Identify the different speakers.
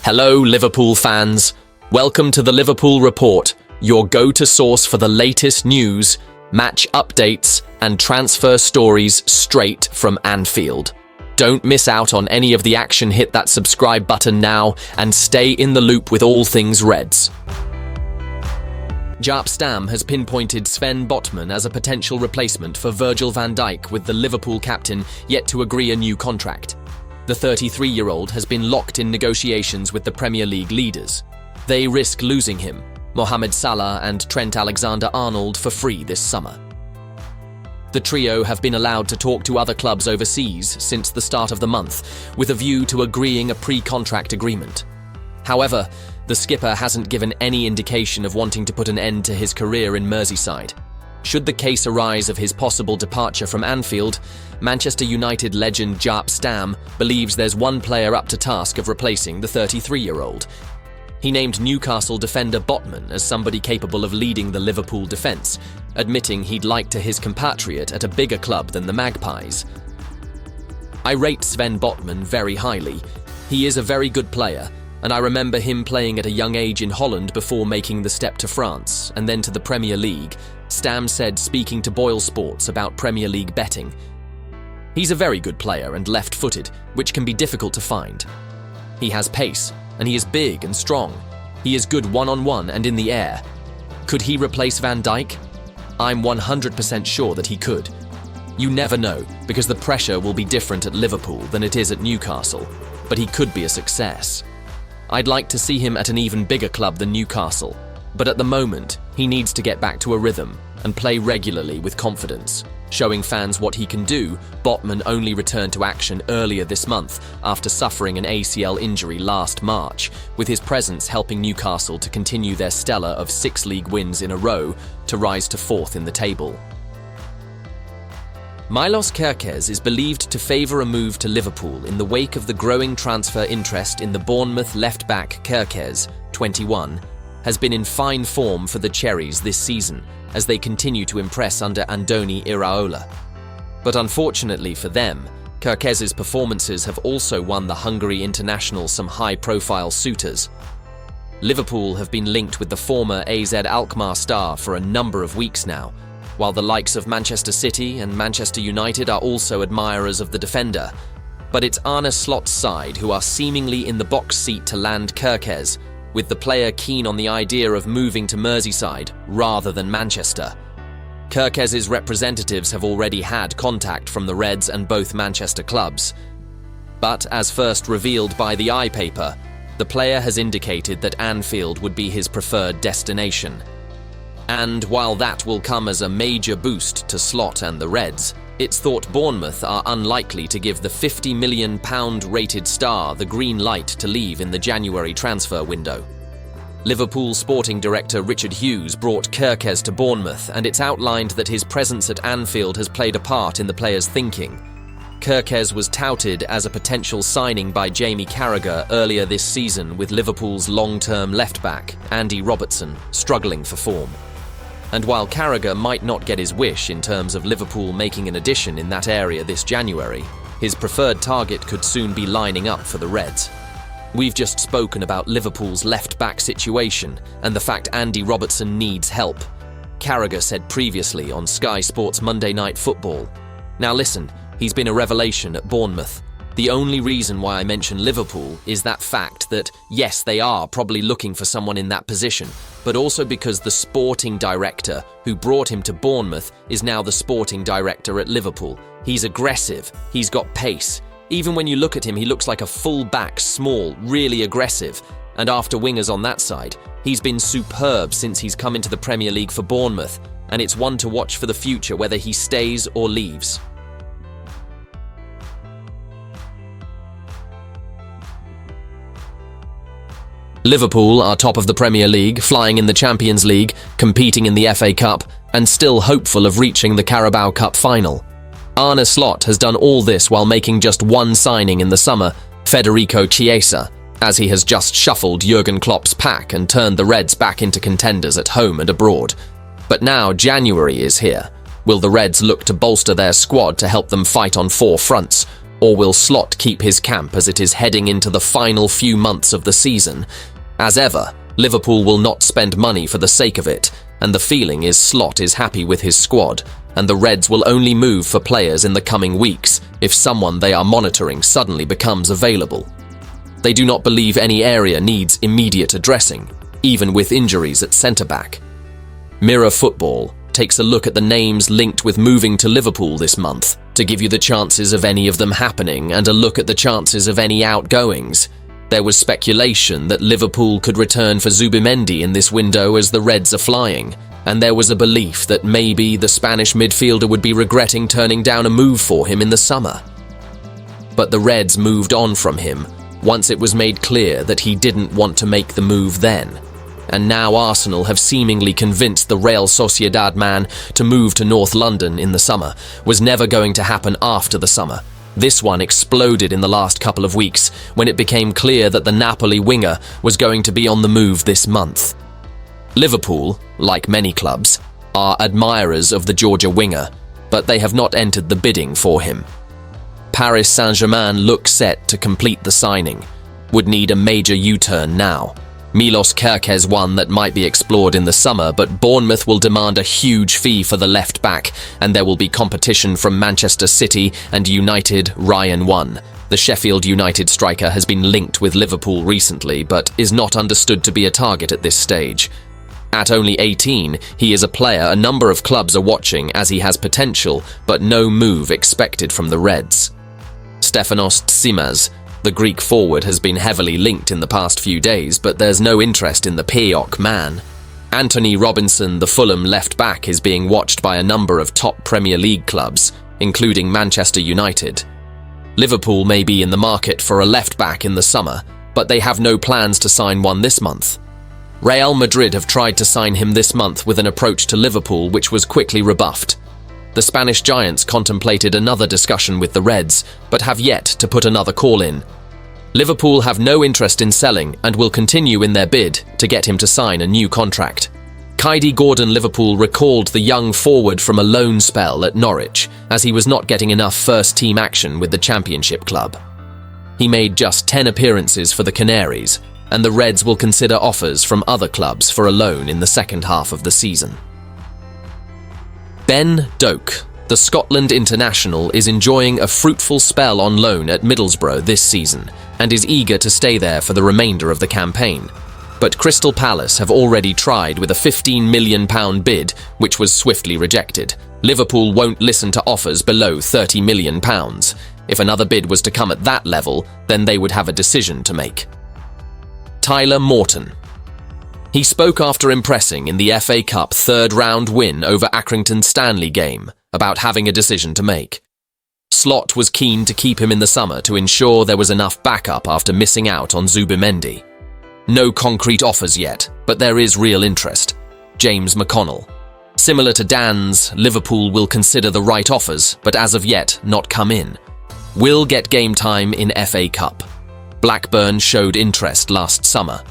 Speaker 1: Hello, Liverpool fans. Welcome to the Liverpool Report, your go-to source for the latest news, match updates, and transfer stories straight from Anfield. Don't miss out on any of the action. Hit that subscribe button now and stay in the loop with all things Reds. Jaap Stam has pinpointed Sven Botman as a potential replacement for Virgil van Dijk, with the Liverpool captain yet to agree a new contract. The 33-year-old has been locked in negotiations with the Premier League leaders. They risk losing him, Mohamed Salah and Trent Alexander-Arnold, for free this summer. The trio have been allowed to talk to other clubs overseas since the start of the month, with a view to agreeing a pre-contract agreement. However, the skipper hasn't given any indication of wanting to put an end to his career in Merseyside. Should the case arise of his possible departure from Anfield, Manchester United legend Jaap Stam believes there's one player up to task of replacing the 33-year-old. He named Newcastle defender Botman as somebody capable of leading the Liverpool defence, admitting he'd like to his compatriot at a bigger club than the Magpies. "I rate Sven Botman very highly. He is a very good player, and I remember him playing at a young age in Holland before making the step to France and then to the Premier League," Stam said, speaking to Boyle Sports about Premier League betting. "He's a very good player and left-footed, which can be difficult to find. He has pace, and he is big and strong. He is good one-on-one and in the air. Could he replace Van Dijk? I'm 100% sure that he could. You never know, because the pressure will be different at Liverpool than it is at Newcastle, but he could be a success. I'd like to see him at an even bigger club than Newcastle, but at the moment, he needs to get back to a rhythm and play regularly with confidence." Showing fans what he can do, Botman only returned to action earlier this month after suffering an ACL injury last March, with his presence helping Newcastle to continue their stellar of 6 league wins in a row to rise to 4th in the table. Milos Kerkez is believed to favour a move to Liverpool in the wake of the growing transfer interest in the Bournemouth left-back. Kerkez, 21, has been in fine form for the Cherries this season as they continue to impress under Andoni Iraola. But unfortunately for them, Kerkez's performances have also won the Hungary international some high-profile suitors. Liverpool have been linked with the former AZ Alkmaar star for a number of weeks now, while the likes of Manchester City and Manchester United are also admirers of the defender. But it's arneslot's side who are seemingly in the box seat to land Kerkez, with the player keen on the idea of moving to Merseyside rather than Manchester. Kerkez's representatives have already had contact from the Reds and both Manchester clubs. But as first revealed by the iPaper, the player has indicated that Anfield would be his preferred destination. And while that will come as a major boost to Slot and the Reds, it's thought Bournemouth are unlikely to give the £50 million rated star the green light to leave in the January transfer window. Liverpool sporting director Richard Hughes brought Kerkez to Bournemouth, and it's outlined that his presence at Anfield has played a part in the player's thinking. Kerkez was touted as a potential signing by Jamie Carragher earlier this season, with Liverpool's long-term left-back, Andy Robertson, struggling for form. And while Carragher might not get his wish in terms of Liverpool making an addition in that area this January, his preferred target could soon be lining up for the Reds. We've just spoken about Liverpool's left-back situation and the fact Andy Robertson needs help, Carragher said previously on Sky Sports Monday Night Football. Now listen, he's been a revelation at Bournemouth. The only reason why I mention Liverpool is that fact that, yes, they are probably looking for someone in that position, but also because the sporting director who brought him to Bournemouth is now the sporting director at Liverpool. He's aggressive, he's got pace. Even when you look at him, he looks like a full-back, small, really aggressive. And after wingers on that side, he's been superb since he's come into the Premier League for Bournemouth, and it's one to watch for the future whether he stays or leaves. Liverpool are top of the Premier League, flying in the Champions League, competing in the FA Cup, and still hopeful of reaching the Carabao Cup final. Arneslot has done all this while making just one signing in the summer, Federicochiesa, as he has just shuffled Jurgen Klopp's pack and turned the Reds back into contenders at home and abroad. But now January is here. Will the Reds look to bolster their squad to help them fight on 4 fronts? Or will Slot keep his camp as it is heading into the final few months of the season? As ever, Liverpool will not spend money for the sake of it, and the feeling is Slot is happy with his squad, and the Reds will only move for players in the coming weeks if someone they are monitoring suddenly becomes available. They do not believe any area needs immediate addressing, even with injuries at centre-back. Mirror Football takes a look at the names linked with moving to Liverpool this month to give you the chances of any of them happening and a look at the chances of any outgoings. There was speculation that Liverpool could return for Zubimendi in this window as the Reds are flying, and there was a belief that maybe the Spanish midfielder would be regretting turning down a move for him in the summer. But the Reds moved on from him once it was made clear that he didn't want to make the move then. And now Arsenal have seemingly convinced the Real Sociedad man to move to North London in the summer was never going to happen after the summer. This one exploded in the last couple of weeks when it became clear that the Napoli winger was going to be on the move this month. Liverpool, like many clubs, are admirers of the Georgia winger, but they have not entered the bidding for him. Paris Saint-Germain look set to complete the signing, would need a major U-turn now. Milos Kerkez one that might be explored in the summer, but Bournemouth will demand a huge fee for the left back, and there will be competition from Manchester City and United. Ryan one. The Sheffield United striker has been linked with Liverpool recently, but is not understood to be a target at this stage. At only 18, he is a player a number of clubs are watching as he has potential, but no move expected from the Reds. Stefanos Tsimas, the Greek forward, has been heavily linked in the past few days, but there's no interest in the PAOK man. Anthony Robinson, the Fulham left-back, is being watched by a number of top Premier League clubs, including Manchester United. Liverpool may be in the market for a left-back in the summer, but they have no plans to sign one this month. Real Madrid have tried to sign him this month with an approach to Liverpool which was quickly rebuffed. The Spanish giants contemplated another discussion with the Reds, but have yet to put another call in. Liverpool have no interest in selling and will continue in their bid to get him to sign a new contract. Kaidi Gordon Liverpool recalled the young forward from a loan spell at Norwich, as he was not getting enough first-team action with the Championship club. He made just 10 appearances for the Canaries, and the Reds will consider offers from other clubs for a loan in the second half of the season. Ben Doak, the Scotland international, is enjoying a fruitful spell on loan at Middlesbrough this season and is eager to stay there for the remainder of the campaign. But Crystal Palace have already tried with a £15 million bid, which was swiftly rejected. Liverpool won't listen to offers below £30 million. If another bid was to come at that level, then they would have a decision to make. Tyler Morton. He spoke after impressing in the FA Cup third-round win over Accrington Stanley game about having a decision to make. Slot was keen to keep him in the summer to ensure there was enough backup after missing out on Zubimendi. No concrete offers yet, but there is real interest. James McConnell. Similar to Dan's, Liverpool will consider the right offers, but as of yet not come in. Will get game time in FA Cup. Blackburn showed interest last summer.